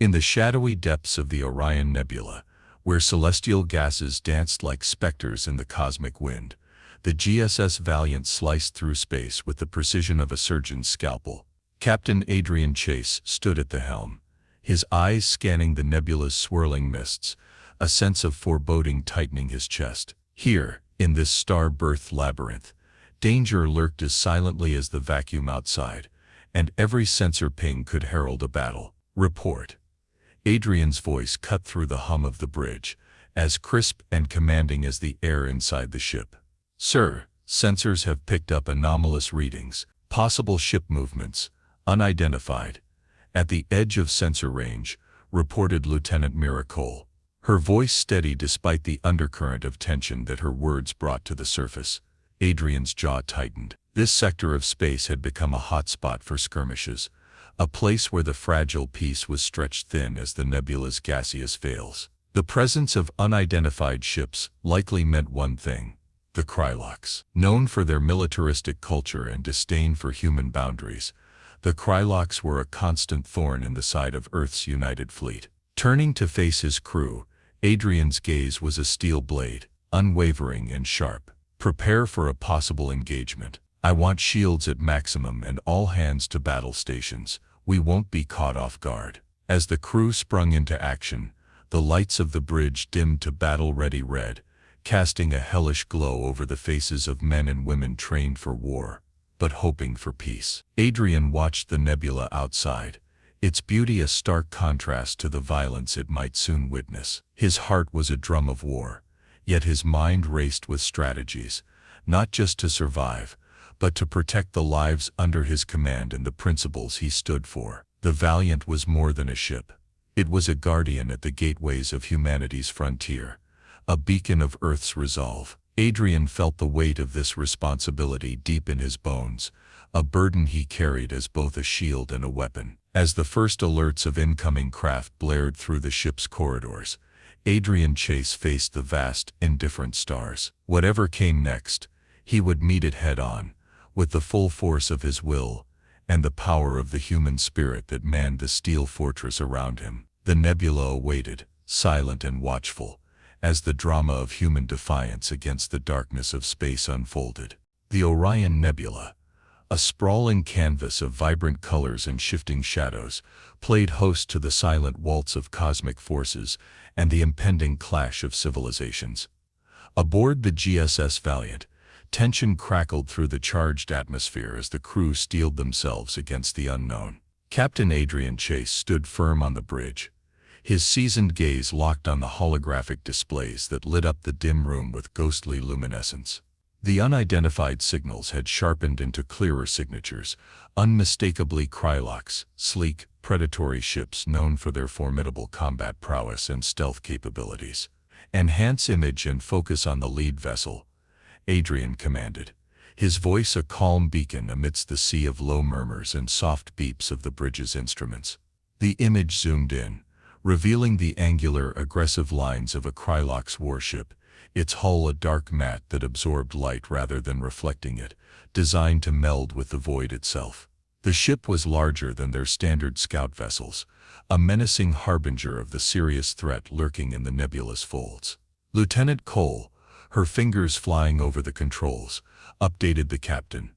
In the shadowy depths of the Orion Nebula, where celestial gases danced like specters in the cosmic wind, the GSS Valiant sliced through space with the precision of a surgeon's scalpel. Captain Adrian Chase stood at the helm, his eyes scanning the nebula's swirling mists, a sense of foreboding tightening his chest. Here, in this star-birthed labyrinth, danger lurked as silently as the vacuum outside, and every sensor ping could herald a battle. Report. Adrian's voice cut through the hum of the bridge, as crisp and commanding as the air inside the ship. Sir, sensors have picked up anomalous readings, possible ship movements, unidentified. At the edge of sensor range, reported Lieutenant Mira Cole, her voice steady despite the undercurrent of tension that her words brought to the surface. Adrian's jaw tightened. This sector of space had become a hotspot for skirmishes, a place where the fragile peace was stretched thin as the nebula's gaseous veils. The presence of unidentified ships likely meant one thing: the Krylox. Known for their militaristic culture and disdain for human boundaries, the Krylox were a constant thorn in the side of Earth's united fleet. Turning to face his crew, Adrian's gaze was a steel blade, unwavering and sharp. Prepare for a possible engagement. I want shields at maximum and all hands to battle stations. We won't be caught off guard. As the crew sprung into action, the lights of the bridge dimmed to battle-ready red, casting a hellish glow over the faces of men and women trained for war, but hoping for peace. Adrian watched the nebula outside, its beauty a stark contrast to the violence it might soon witness. His heart was a drum of war, yet his mind raced with strategies, not just to survive, but to protect the lives under his command and the principles he stood for. The Valiant was more than a ship. It was a guardian at the gateways of humanity's frontier, a beacon of Earth's resolve. Adrian felt the weight of this responsibility deep in his bones, a burden he carried as both a shield and a weapon. As the first alerts of incoming craft blared through the ship's corridors, Adrian Chase faced the vast, indifferent stars. Whatever came next, he would meet it head-on, with the full force of his will, and the power of the human spirit that manned the steel fortress around him. The nebula awaited, silent and watchful, as the drama of human defiance against the darkness of space unfolded. The Orion Nebula, a sprawling canvas of vibrant colors and shifting shadows, played host to the silent waltz of cosmic forces and the impending clash of civilizations. Aboard the GSS Valiant, tension crackled through the charged atmosphere as the crew steeled themselves against the unknown. Captain Adrian Chase stood firm on the bridge, his seasoned gaze locked on the holographic displays that lit up the dim room with ghostly luminescence. The unidentified signals had sharpened into clearer signatures, unmistakably Krylox, sleek, predatory ships known for their formidable combat prowess and stealth capabilities. Enhance image and focus on the lead vessel, Adrian commanded, his voice a calm beacon amidst the sea of low murmurs and soft beeps of the bridge's instruments. The image zoomed in, revealing the angular, aggressive lines of a Krylox warship, its hull a dark mat that absorbed light rather than reflecting it, designed to meld with the void itself. The ship was larger than their standard scout vessels, a menacing harbinger of the serious threat lurking in the nebula's folds. Lieutenant Cole, her fingers flying over the controls, updated the captain.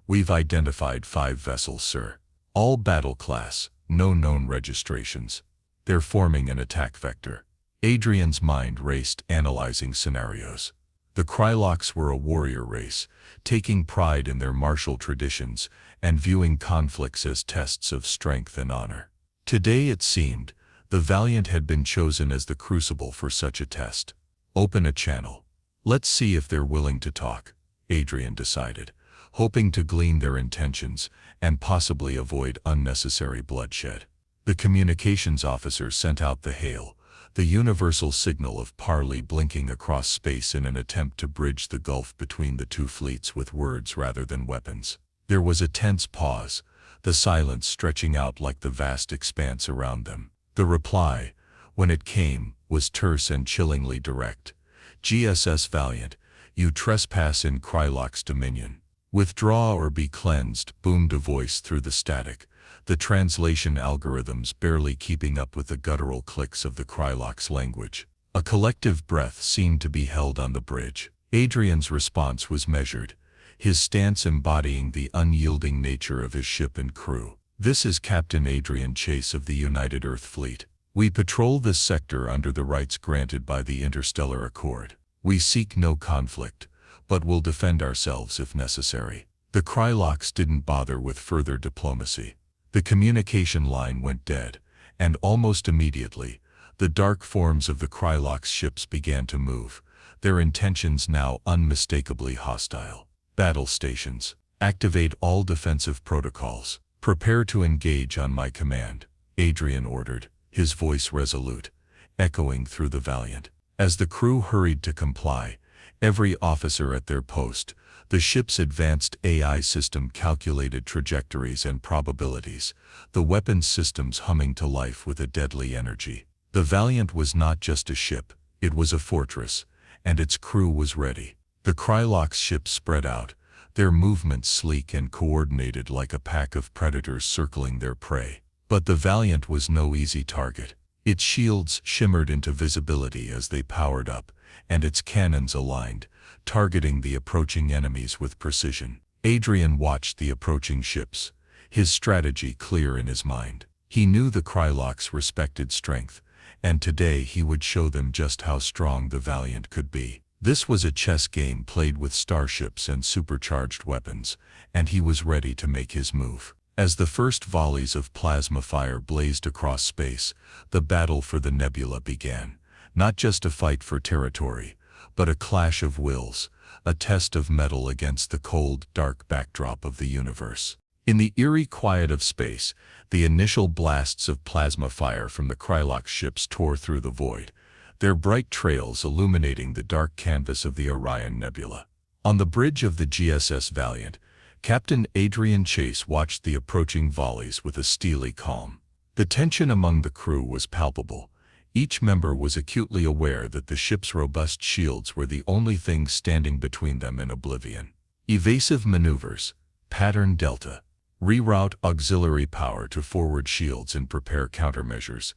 We've identified 5 vessels, sir. All battle class, no known registrations. They're forming an attack vector. Adrian's mind raced, analyzing scenarios. The Krylox were a warrior race, taking pride in their martial traditions and viewing conflicts as tests of strength and honor. Today, it seemed, the Valiant had been chosen as the crucible for such a test. Open a channel. Let's see if they're willing to talk, Adrian decided, hoping to glean their intentions and possibly avoid unnecessary bloodshed. The communications officer sent out the hail, the universal signal of parley blinking across space in an attempt to bridge the gulf between the two fleets with words rather than weapons. There was a tense pause, the silence stretching out like the vast expanse around them. The reply, when it came, was terse and chillingly direct. GSS Valiant, you trespass in Krylox dominion. Withdraw or be cleansed, boomed a voice through the static, the translation algorithms barely keeping up with the guttural clicks of the Krylok's language. A collective breath seemed to be held on the bridge. Adrian's response was measured, his stance embodying the unyielding nature of his ship and crew. "This is Captain Adrian Chase of the United Earth Fleet. We patrol this sector under the rights granted by the Interstellar Accord. We seek no conflict, but will defend ourselves if necessary." The Kryloks didn't bother with further diplomacy. The communication line went dead, and almost immediately, the dark forms of the Kryloks' ships began to move, their intentions now unmistakably hostile. "Battle stations. Activate all defensive protocols. Prepare to engage on my command," Adrian ordered, his voice resolute, echoing through the Valiant. As the crew hurried to comply, every officer at their post, the ship's advanced AI system calculated trajectories and probabilities, the weapons systems humming to life with a deadly energy. The Valiant was not just a ship, it was a fortress, and its crew was ready. The Krylok's ships spread out, their movements sleek and coordinated like a pack of predators circling their prey. But the Valiant was no easy target. Its shields shimmered into visibility as they powered up, and its cannons aligned, targeting the approaching enemies with precision. Adrian watched the approaching ships, his strategy clear in his mind. He knew the Krylok's respected strength, and today he would show them just how strong the Valiant could be. This was a chess game played with starships and supercharged weapons, and he was ready to make his move. As the first volleys of plasma fire blazed across space, the battle for the nebula began. Not just a fight for territory, but a clash of wills, a test of metal against the cold, dark backdrop of the universe. In the eerie quiet of space, the initial blasts of plasma fire from the Krylok ships tore through the void, their bright trails illuminating the dark canvas of the Orion Nebula. On the bridge of the GSS Valiant, Captain Adrian Chase watched the approaching volleys with a steely calm. The tension among the crew was palpable. Each member was acutely aware that the ship's robust shields were the only thing standing between them and oblivion. Evasive maneuvers, pattern delta, reroute auxiliary power to forward shields and prepare countermeasures.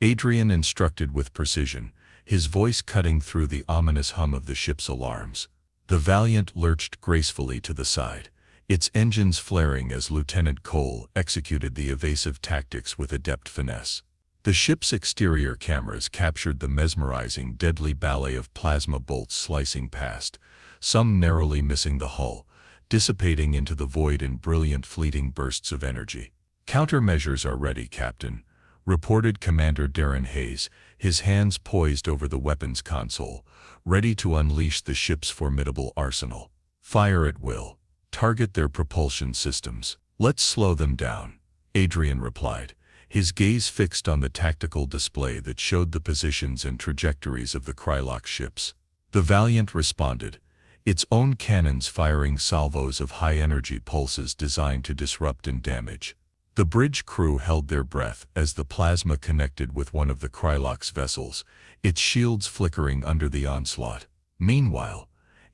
Adrian instructed with precision, his voice cutting through the ominous hum of the ship's alarms. The Valiant lurched gracefully to the side, its engines flaring as Lieutenant Cole executed the evasive tactics with adept finesse. The ship's exterior cameras captured the mesmerizing, deadly ballet of plasma bolts slicing past, some narrowly missing the hull, dissipating into the void in brilliant fleeting bursts of energy. "Countermeasures are ready, Captain," reported Commander Darren Hayes, his hands poised over the weapons console, ready to unleash the ship's formidable arsenal. "Fire at will. Target their propulsion systems. Let's slow them down," Adrian replied, his gaze fixed on the tactical display that showed the positions and trajectories of the Krylok ships. The Valiant responded, its own cannons firing salvos of high-energy pulses designed to disrupt and damage. The bridge crew held their breath as the plasma connected with one of the Krylok's vessels, its shields flickering under the onslaught. Meanwhile,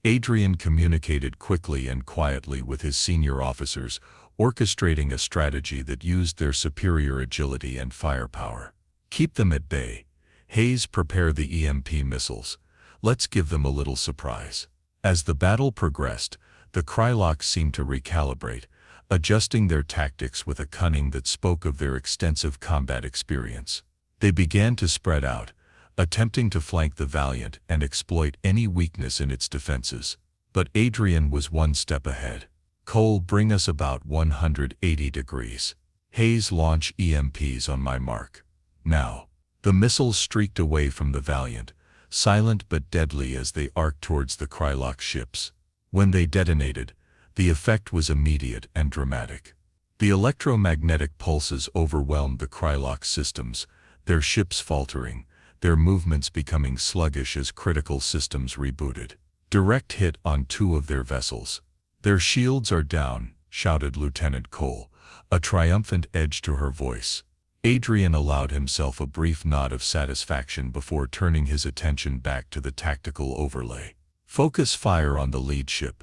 Adrian communicated quickly and quietly with his senior officers, orchestrating a strategy that used their superior agility and firepower. "Keep them at bay. Hayes, prepare the EMP missiles. Let's give them a little surprise." As the battle progressed, the Kryloks seemed to recalibrate, adjusting their tactics with a cunning that spoke of their extensive combat experience. They began to spread out, attempting to flank the Valiant and exploit any weakness in its defenses. But Adrian was one step ahead. "Cole, bring us about 180 degrees. Hayes, launch EMPs on my mark. Now." The missiles streaked away from the Valiant, silent but deadly as they arced towards the Krylok ships. When they detonated, the effect was immediate and dramatic. The electromagnetic pulses overwhelmed the Krylok systems, their ships faltering, their movements becoming sluggish as critical systems rebooted. Direct hit on two of their vessels. "Their shields are down," shouted Lieutenant Cole, a triumphant edge to her voice. Adrian allowed himself a brief nod of satisfaction before turning his attention back to the tactical overlay. "Focus fire on the lead ship.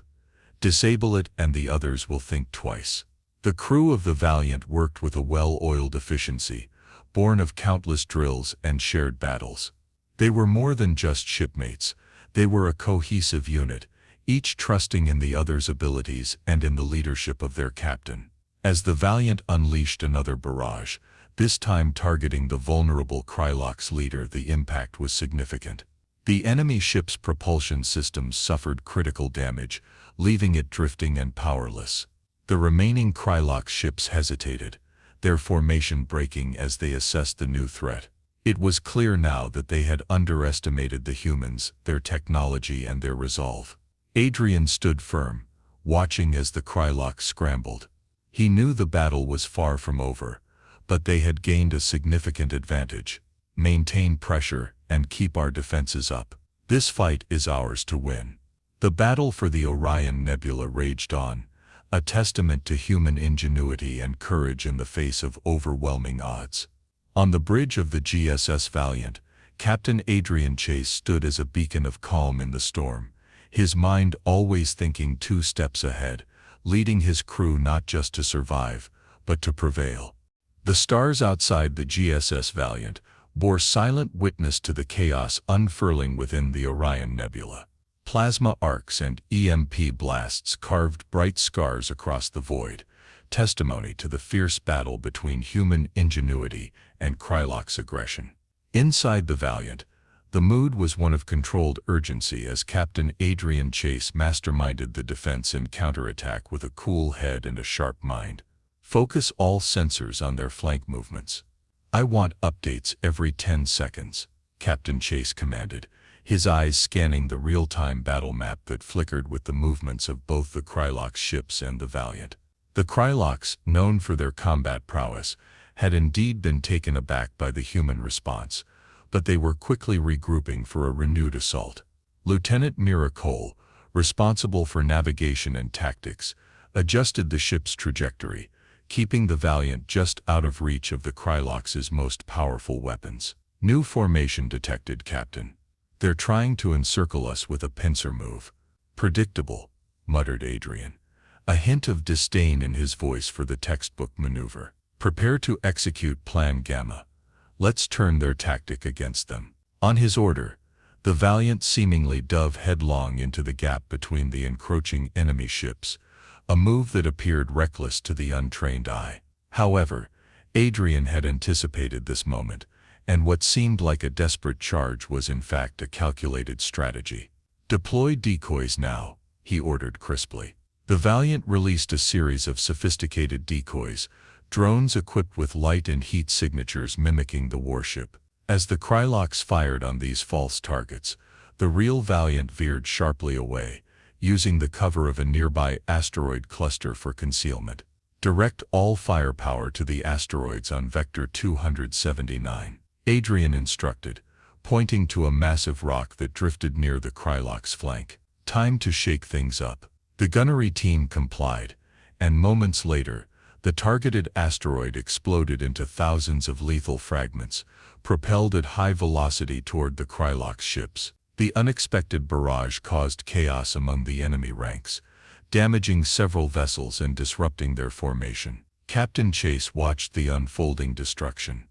Disable it and the others will think twice." The crew of the Valiant worked with a well-oiled efficiency, born of countless drills and shared battles. They were more than just shipmates. They were a cohesive unit, each trusting in the other's abilities and in the leadership of their captain. As the Valiant unleashed another barrage, this time targeting the vulnerable Krylox leader, the impact was significant. The enemy ship's propulsion systems suffered critical damage, leaving it drifting and powerless. The remaining Krylox ships hesitated, their formation breaking as they assessed the new threat. It was clear now that they had underestimated the humans, their technology and their resolve. Adrian stood firm, watching as the Krylox scrambled. He knew the battle was far from over, but they had gained a significant advantage. Maintain pressure and keep our defenses up. This fight is ours to win. The battle for the Orion Nebula raged on, a testament to human ingenuity and courage in the face of overwhelming odds. On the bridge of the GSS Valiant, Captain Adrian Chase stood as a beacon of calm in the storm, his mind always thinking 2 steps ahead, leading his crew not just to survive, but to prevail. The stars outside the GSS Valiant bore silent witness to the chaos unfurling within the Orion Nebula. Plasma arcs and EMP blasts carved bright scars across the void, testimony to the fierce battle between human ingenuity and Krylox aggression. Inside the Valiant, the mood was one of controlled urgency as Captain Adrian Chase masterminded the defense and counterattack with a cool head and a sharp mind. Focus all sensors on their flank movements. I want updates every 10 seconds, Captain Chase commanded, his eyes scanning the real-time battle map that flickered with the movements of both the Krylox ships and the Valiant. The Krylox, known for their combat prowess, had indeed been taken aback by the human response, but they were quickly regrouping for a renewed assault. Lieutenant Mira Cole, responsible for navigation and tactics, adjusted the ship's trajectory, keeping the Valiant just out of reach of the Krylox's most powerful weapons. New formation detected, Captain. They're trying to encircle us with a pincer move. Predictable, muttered Adrian, a hint of disdain in his voice for the textbook maneuver. Prepare to execute Plan Gamma. Let's turn their tactic against them. On his order, the Valiant seemingly dove headlong into the gap between the encroaching enemy ships, a move that appeared reckless to the untrained eye. However, Adrian had anticipated this moment, and what seemed like a desperate charge was in fact a calculated strategy. Deploy decoys now, he ordered crisply. The Valiant released a series of sophisticated decoys, drones equipped with light and heat signatures mimicking the warship. As the Krylox fired on these false targets, the real Valiant veered sharply away, using the cover of a nearby asteroid cluster for concealment. Direct all firepower to the asteroids on Vector 279, Adrian instructed, pointing to a massive rock that drifted near the Krylox flank. Time to shake things up. The gunnery team complied, and moments later, the targeted asteroid exploded into thousands of lethal fragments, propelled at high velocity toward the Krylox ships. The unexpected barrage caused chaos among the enemy ranks, damaging several vessels and disrupting their formation. Captain Chase watched the unfolding destruction,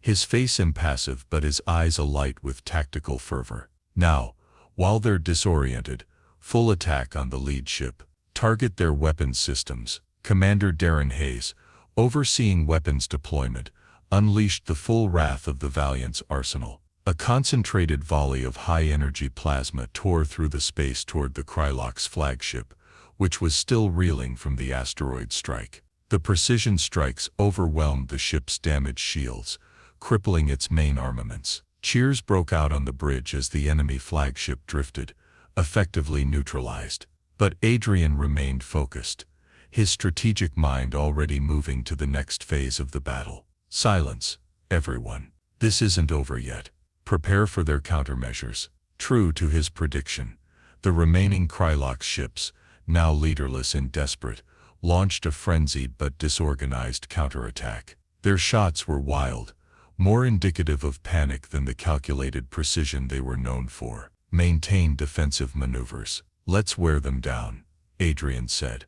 his face impassive but his eyes alight with tactical fervor. Now, while they're disoriented, full attack on the lead ship. Target their weapons systems. Commander Darren Hayes, overseeing weapons deployment, unleashed the full wrath of the Valiant's arsenal. A concentrated volley of high-energy plasma tore through the space toward the Krylox flagship, which was still reeling from the asteroid strike. The precision strikes overwhelmed the ship's damaged shields, crippling its main armaments. Cheers broke out on the bridge as the enemy flagship drifted, effectively neutralized. But Adrian remained focused, his strategic mind already moving to the next phase of the battle. Silence, everyone. This isn't over yet. Prepare for their countermeasures. True to his prediction, the remaining Krylox ships, now leaderless and desperate, launched a frenzied but disorganized counterattack. Their shots were wild, more indicative of panic than the calculated precision they were known for. Maintain defensive maneuvers. Let's wear them down, Adrian said,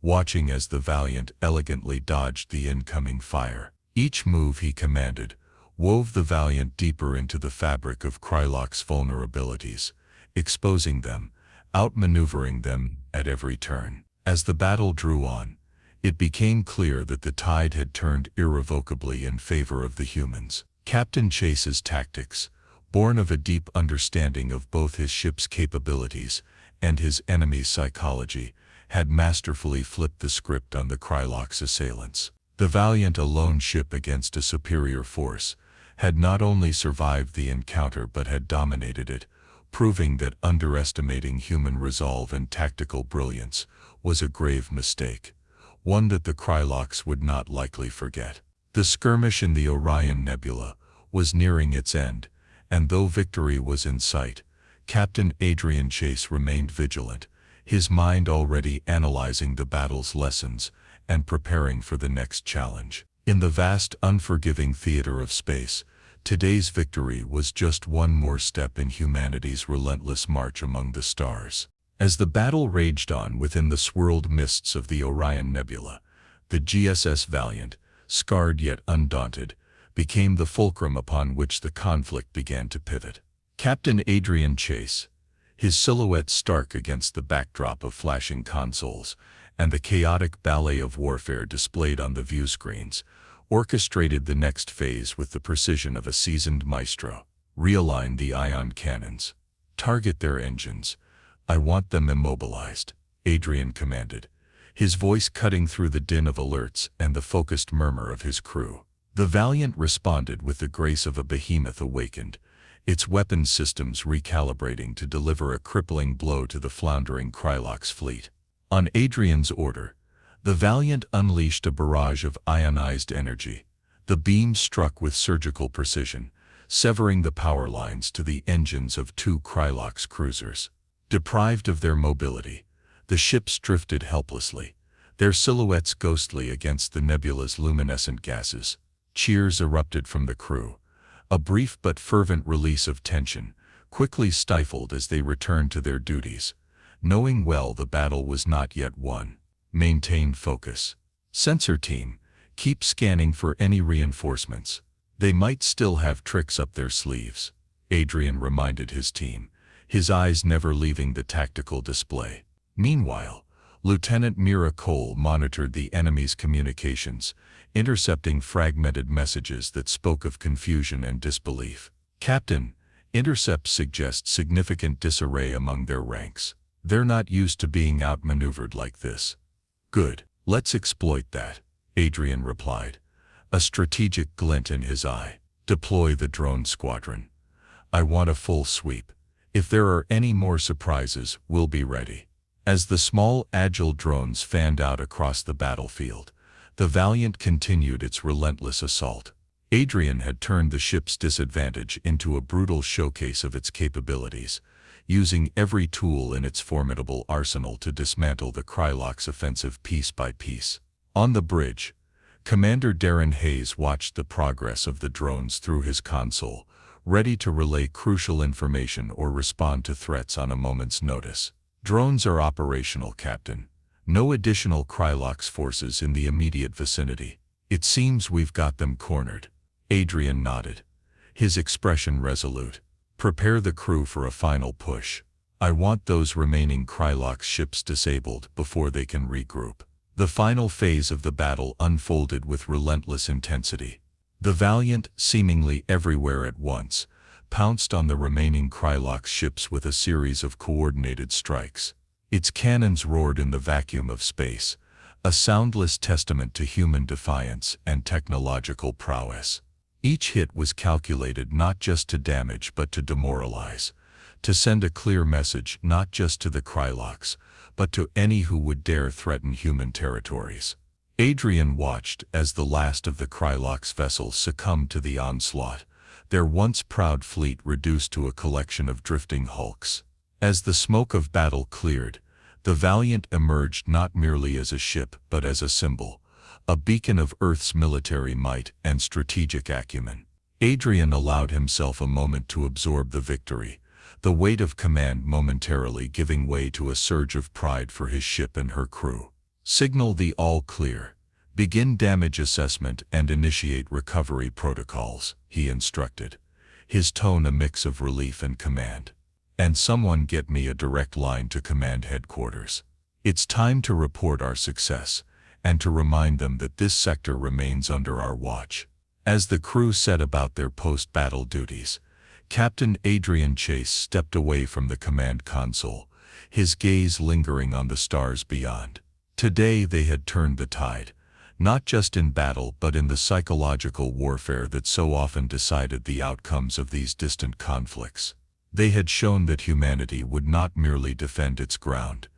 watching as the Valiant elegantly dodged the incoming fire. Each move he commanded wove the Valiant deeper into the fabric of Krylok's vulnerabilities, exposing them, outmaneuvering them at every turn. As the battle drew on, it became clear that the tide had turned irrevocably in favor of the humans. Captain Chase's tactics, born of a deep understanding of both his ship's capabilities and his enemy's psychology, had masterfully flipped the script on the Krylok's assailants. The Valiant, a lone ship against a superior force, had not only survived the encounter but had dominated it, proving that underestimating human resolve and tactical brilliance was a grave mistake, one that the Kryloks would not likely forget. The skirmish in the Orion Nebula was nearing its end, and though victory was in sight, Captain Adrian Chase remained vigilant, his mind already analyzing the battle's lessons and preparing for the next challenge. In the vast, unforgiving theater of space, today's victory was just one more step in humanity's relentless march among the stars. As the battle raged on within the swirled mists of the Orion Nebula, the GSS Valiant, scarred yet undaunted, became the fulcrum upon which the conflict began to pivot. Captain Adrian Chase, his silhouette stark against the backdrop of flashing consoles and the chaotic ballet of warfare displayed on the view screens, orchestrated the next phase with the precision of a seasoned maestro. Realign the ion cannons. Target their engines. I want them immobilized, Adrian commanded, his voice cutting through the din of alerts and the focused murmur of his crew. The Valiant responded with the grace of a behemoth awakened, its weapons systems recalibrating to deliver a crippling blow to the floundering Krylok's fleet. On Adrian's order, the Valiant unleashed a barrage of ionized energy. The beam struck with surgical precision, severing the power lines to the engines of two Krylok's cruisers. Deprived of their mobility, the ships drifted helplessly, their silhouettes ghostly against the nebula's luminescent gases. Cheers erupted from the crew, a brief but fervent release of tension, quickly stifled as they returned to their duties, knowing well the battle was not yet won. Maintain focus. Sensor team, keep scanning for any reinforcements. They might still have tricks up their sleeves, Adrian reminded his team, his eyes never leaving the tactical display. Meanwhile, Lieutenant Mira Cole monitored the enemy's communications, intercepting fragmented messages that spoke of confusion and disbelief. Captain, intercepts suggest significant disarray among their ranks. They're not used to being outmaneuvered like this. Good, let's exploit that, Adrian replied, a strategic glint in his eye. Deploy the drone squadron. I want a full sweep. If there are any more surprises, we'll be ready. As the small, agile drones fanned out across the battlefield, the Valiant continued its relentless assault. Adrian had turned the ship's disadvantage into a brutal showcase of its capabilities, using every tool in its formidable arsenal to dismantle the Krylok's offensive piece by piece. On the bridge, Commander Darren Hayes watched the progress of the drones through his console, ready to relay crucial information or respond to threats on a moment's notice. Drones are operational, Captain. No additional Krylok's forces in the immediate vicinity. It seems we've got them cornered. Adrian nodded, his expression resolute. Prepare the crew for a final push. I want those remaining Krylok's ships disabled before they can regroup. The final phase of the battle unfolded with relentless intensity. The Valiant, seemingly everywhere at once, pounced on the remaining Krylok's ships with a series of coordinated strikes. Its cannons roared in the vacuum of space, a soundless testament to human defiance and technological prowess. Each hit was calculated not just to damage but to demoralize, to send a clear message not just to the Krylok's, but to any who would dare threaten human territories. Adrian watched as the last of the Krylok's vessels succumbed to the onslaught, their once proud fleet reduced to a collection of drifting hulks. As the smoke of battle cleared, the Valiant emerged not merely as a ship but as a symbol, a beacon of Earth's military might and strategic acumen. Adrian allowed himself a moment to absorb the victory, the weight of command momentarily giving way to a surge of pride for his ship and her crew. Signal the all clear. Begin damage assessment and initiate recovery protocols, he instructed, his tone a mix of relief and command. And someone get me a direct line to command headquarters. It's time to report our success, and to remind them that this sector remains under our watch. As the crew set about their post-battle duties, Captain Adrian Chase stepped away from the command console, his gaze lingering on the stars beyond. Today they had turned the tide, not just in battle but in the psychological warfare that so often decided the outcomes of these distant conflicts. They had shown that humanity would not merely defend its ground,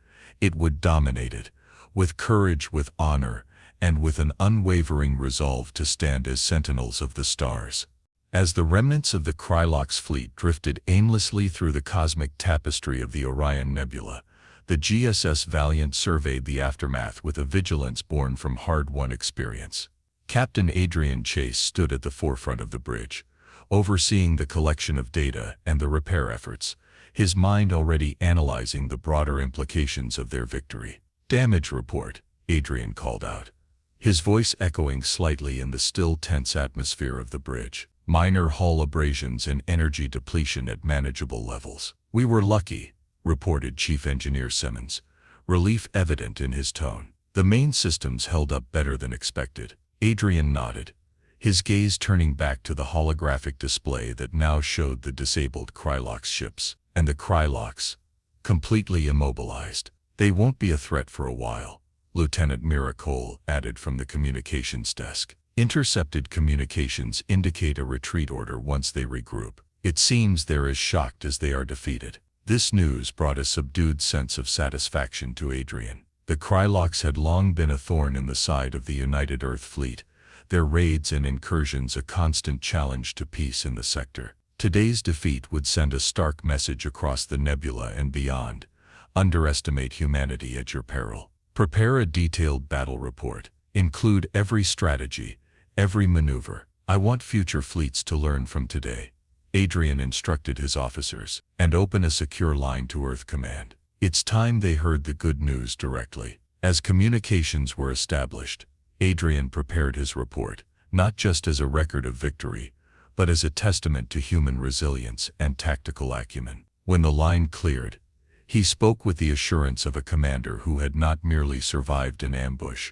it would dominate it, with courage, with honor, and with an unwavering resolve to stand as sentinels of the stars. As the remnants of the Krylox fleet drifted aimlessly through the cosmic tapestry of the Orion Nebula, the GSS Valiant surveyed the aftermath with a vigilance born from hard-won experience. Captain Adrian Chase stood at the forefront of the bridge, overseeing the collection of data and the repair efforts, his mind already analyzing the broader implications of their victory. "Damage report," Adrian called out, his voice echoing slightly in the still tense atmosphere of the bridge. "Minor hull abrasions and energy depletion at manageable levels." "We were lucky," reported Chief Engineer Simmons, relief evident in his tone. "The main systems held up better than expected." Adrian nodded, his gaze turning back to the holographic display that now showed the disabled Krylox ships. "And the Krylox, completely immobilized. They won't be a threat for a while," Lieutenant Miracole added from the communications desk. "Intercepted communications indicate a retreat order once they regroup. It seems they're as shocked as they are defeated." This news brought a subdued sense of satisfaction to Adrian. The Krylox had long been a thorn in the side of the United Earth Fleet, their raids and incursions a constant challenge to peace in the sector. Today's defeat would send a stark message across the nebula and beyond: underestimate humanity at your peril. Prepare a detailed battle report. Include every strategy, every maneuver. I want future fleets to learn from today, Adrian instructed his officers, and open a secure line to Earth Command. It's time they heard the good news directly. As communications were established, Adrian prepared his report, not just as a record of victory, but as a testament to human resilience and tactical acumen. When the line cleared, he spoke with the assurance of a commander who had not merely survived an ambush,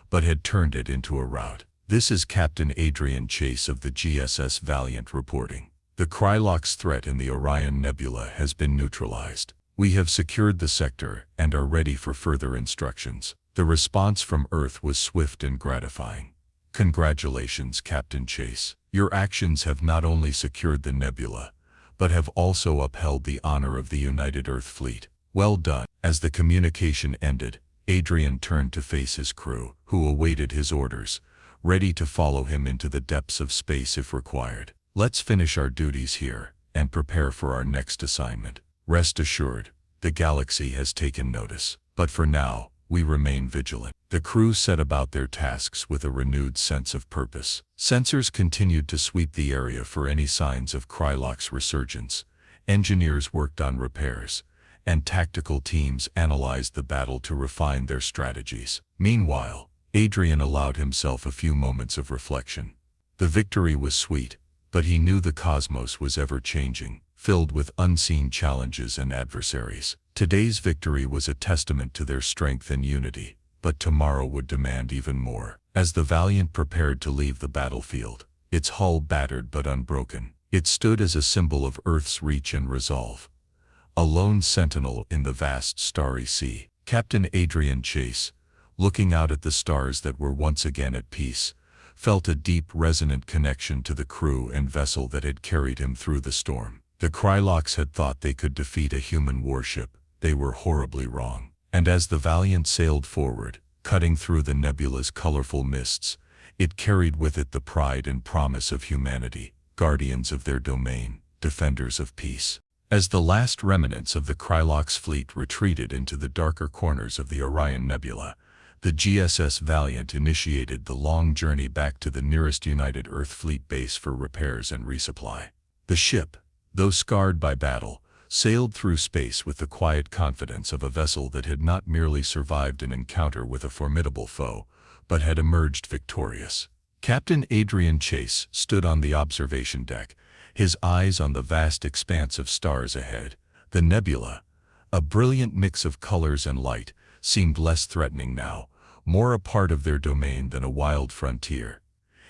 but had turned it into a rout. "This is Captain Adrian Chase of the GSS Valiant reporting. The Krylox threat in the Orion Nebula has been neutralized. We have secured the sector and are ready for further instructions." The response from Earth was swift and gratifying. "Congratulations, Captain Chase. Your actions have not only secured the nebula, but have also upheld the honor of the United Earth Fleet. Well done." As the communication ended, Adrian turned to face his crew, who awaited his orders, ready to follow him into the depths of space if required. "Let's finish our duties here and prepare for our next assignment. Rest assured, the galaxy has taken notice. But for now, we remain vigilant." The crew set about their tasks with a renewed sense of purpose. Sensors continued to sweep the area for any signs of Krylox resurgence, engineers worked on repairs, and tactical teams analyzed the battle to refine their strategies. Meanwhile, Adrian allowed himself a few moments of reflection. The victory was sweet, but he knew the cosmos was ever-changing, filled with unseen challenges and adversaries. Today's victory was a testament to their strength and unity, but tomorrow would demand even more. As the Valiant prepared to leave the battlefield, its hull battered but unbroken, it stood as a symbol of Earth's reach and resolve, a lone sentinel in the vast starry sea. Captain Adrian Chase, looking out at the stars that were once again at peace, felt a deep resonant connection to the crew and vessel that had carried him through the storm. The Krylox had thought they could defeat a human warship. They were horribly wrong. And as the Valiant sailed forward, cutting through the nebula's colorful mists, it carried with it the pride and promise of humanity, guardians of their domain, defenders of peace. As the last remnants of the Krylox fleet retreated into the darker corners of the Orion Nebula, the GSS Valiant initiated the long journey back to the nearest United Earth Fleet base for repairs and resupply. The ship, though scarred by battle, sailed through space with the quiet confidence of a vessel that had not merely survived an encounter with a formidable foe, but had emerged victorious. Captain Adrian Chase stood on the observation deck, his eyes on the vast expanse of stars ahead. The nebula, a brilliant mix of colors and light, seemed less threatening now, more a part of their domain than a wild frontier.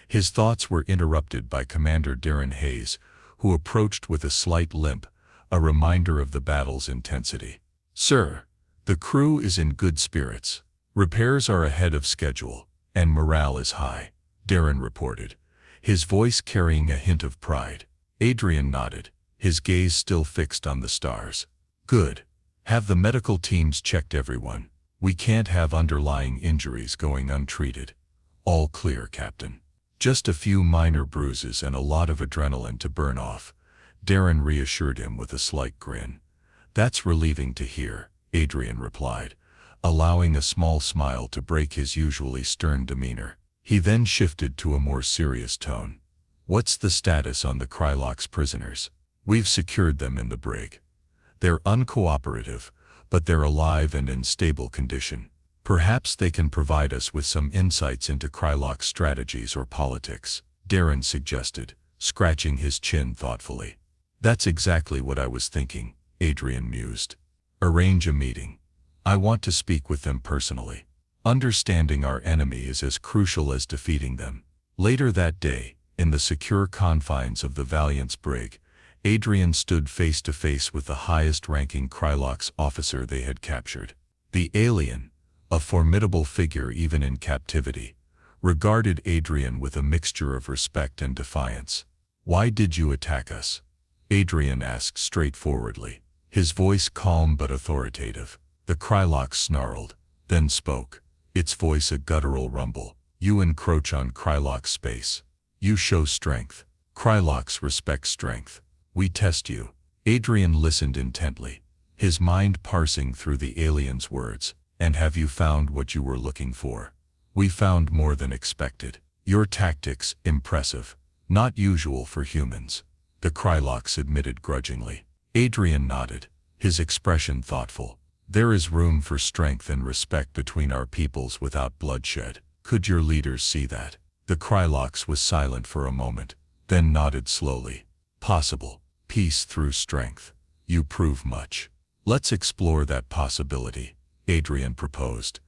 His thoughts were interrupted by Commander Darren Hayes, who approached with a slight limp, a reminder of the battle's intensity. "Sir, the crew is in good spirits. Repairs are ahead of schedule, and morale is high," Darren reported, his voice carrying a hint of pride. Adrian nodded, his gaze still fixed on the stars. "Good. Have the medical teams checked everyone? We can't have underlying injuries going untreated." "All clear, Captain. Just a few minor bruises and a lot of adrenaline to burn off," Darren reassured him with a slight grin. "That's relieving to hear," Adrian replied, allowing a small smile to break his usually stern demeanor. He then shifted to a more serious tone. "What's the status on the Krylox prisoners?" "We've secured them in the brig. They're uncooperative, but they're alive and in stable condition. Perhaps they can provide us with some insights into Krylox strategies or politics," Darren suggested, scratching his chin thoughtfully. "That's exactly what I was thinking," Adrian mused. "Arrange a meeting. I want to speak with them personally. Understanding our enemy is as crucial as defeating them." Later that day, in the secure confines of the Valiant's brig, Adrian stood face to face with the highest-ranking Krylox officer they had captured. The alien, a formidable figure even in captivity, regarded Adrian with a mixture of respect and defiance. "Why did you attack us?" Adrian asked straightforwardly, his voice calm but authoritative. The Krylox snarled, then spoke, its voice a guttural rumble. "You encroach on Krylox space. You show strength. Krylox respect strength. We test you." Adrian listened intently, his mind parsing through the alien's words. "And have you found what you were looking for?" "We found more than expected. Your tactics, impressive. Not usual for humans," the Krylox admitted grudgingly. Adrian nodded, his expression thoughtful. "There is room for strength and respect between our peoples without bloodshed. Could your leaders see that?" The Krylox was silent for a moment, then nodded slowly. "Possible. Peace through strength. You prove much. Let's explore that possibility," Adrian proposed,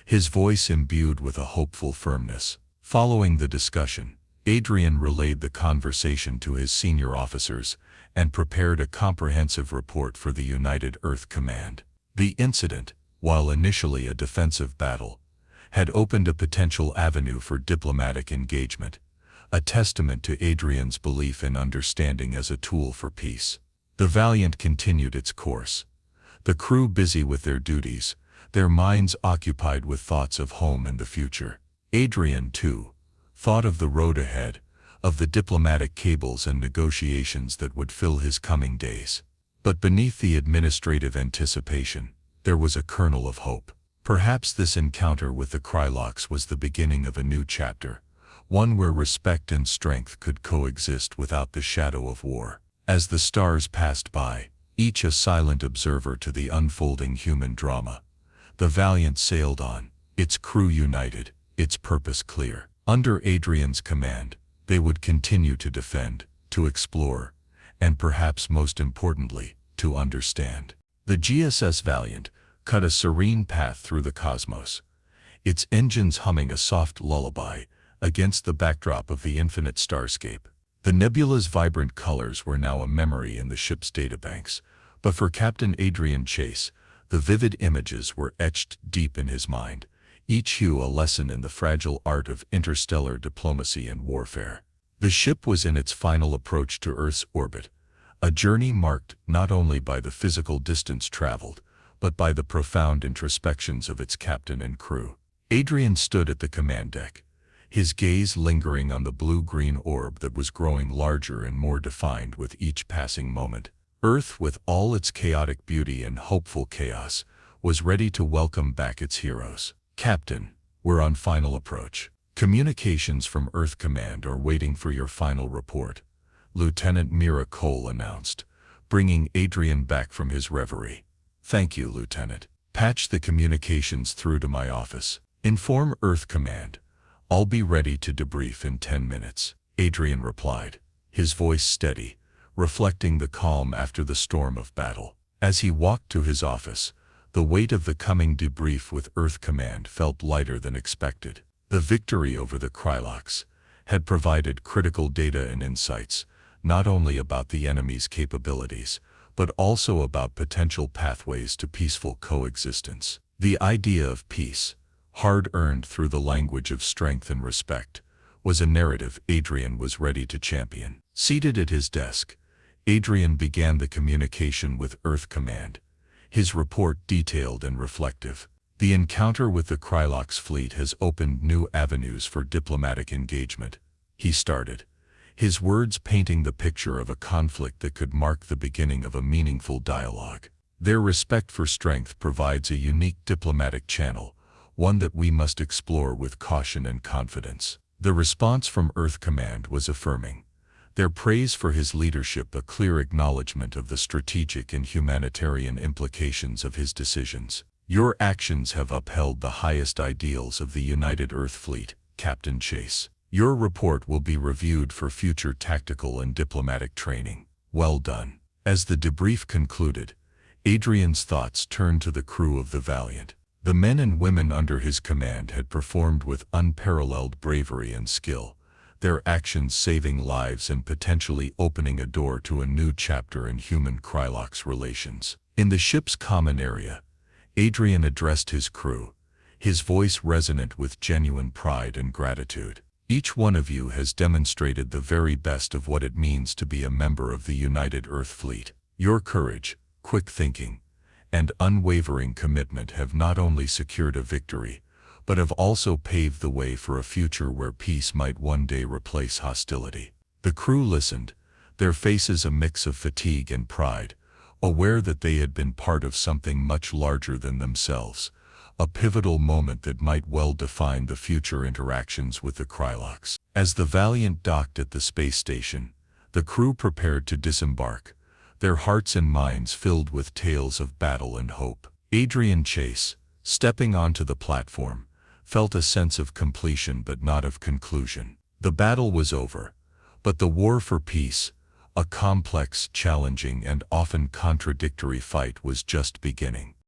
his voice imbued with a hopeful firmness. Following the discussion, Adrian relayed the conversation to his senior officers and prepared a comprehensive report for the United Earth Command. The incident, while initially a defensive battle, had opened a potential avenue for diplomatic engagement, a testament to Adrian's belief in understanding as a tool for peace. The Valiant continued its course, the crew busy with their duties, their minds occupied with thoughts of home and the future. Adrian, too, thought of the road ahead, of the diplomatic cables and negotiations that would fill his coming days. But beneath the administrative anticipation, there was a kernel of hope. Perhaps this encounter with the Krylox was the beginning of a new chapter, one where respect and strength could coexist without the shadow of war. As the stars passed by, each a silent observer to the unfolding human drama, the Valiant sailed on, its crew united, its purpose clear. Under Adrian's command, they would continue to defend, to explore, and perhaps most importantly, to understand. The GSS Valiant cut a serene path through the cosmos, its engines humming a soft lullaby against the backdrop of the infinite starscape. The nebula's vibrant colors were now a memory in the ship's databanks, but for Captain Adrian Chase, the vivid images were etched deep in his mind, each hue a lesson in the fragile art of interstellar diplomacy and warfare. The ship was in its final approach to Earth's orbit, a journey marked not only by the physical distance traveled, but by the profound introspections of its captain and crew. Adrian stood at the command deck, his gaze lingering on the blue-green orb that was growing larger and more defined with each passing moment. Earth, with all its chaotic beauty and hopeful chaos, was ready to welcome back its heroes. "Captain, we're on final approach. Communications from Earth Command are waiting for your final report," Lieutenant Mira Cole announced, bringing Adrian back from his reverie. "Thank you, Lieutenant. Patch the communications through to my office. Inform Earth Command. I'll be ready to debrief in 10 minutes." Adrian replied, his voice steady, reflecting the calm after the storm of battle. As he walked to his office, the weight of the coming debrief with Earth Command felt lighter than expected. The victory over the Krylox had provided critical data and insights, not only about the enemy's capabilities, but also about potential pathways to peaceful coexistence. The idea of peace, hard-earned through the language of strength and respect, was a narrative Adrian was ready to champion. Seated at his desk, Adrian began the communication with Earth Command, his report detailed and reflective. "The encounter with the Krylox fleet has opened new avenues for diplomatic engagement," he started, his words painting the picture of a conflict that could mark the beginning of a meaningful dialogue. "Their respect for strength provides a unique diplomatic channel, one that we must explore with caution and confidence." The response from Earth Command was affirming, their praise for his leadership a clear acknowledgement of the strategic and humanitarian implications of his decisions. "Your actions have upheld the highest ideals of the United Earth Fleet, Captain Chase. Your report will be reviewed for future tactical and diplomatic training. Well done." As the debrief concluded, Adrian's thoughts turned to the crew of the Valiant. The men and women under his command had performed with unparalleled bravery and skill, their actions saving lives and potentially opening a door to a new chapter in human-Krylox relations. In the ship's common area, Adrian addressed his crew, his voice resonant with genuine pride and gratitude. "Each one of you has demonstrated the very best of what it means to be a member of the United Earth Fleet. Your courage, quick thinking, and unwavering commitment have not only secured a victory, but have also paved the way for a future where peace might one day replace hostility." The crew listened, their faces a mix of fatigue and pride, aware that they had been part of something much larger than themselves, a pivotal moment that might well define the future interactions with the Krylox. As the Valiant docked at the space station, the crew prepared to disembark, their hearts and minds filled with tales of battle and hope. Adrian Chase, stepping onto the platform, felt a sense of completion but not of conclusion. The battle was over, but the war for peace, a complex, challenging, and often contradictory fight, was just beginning.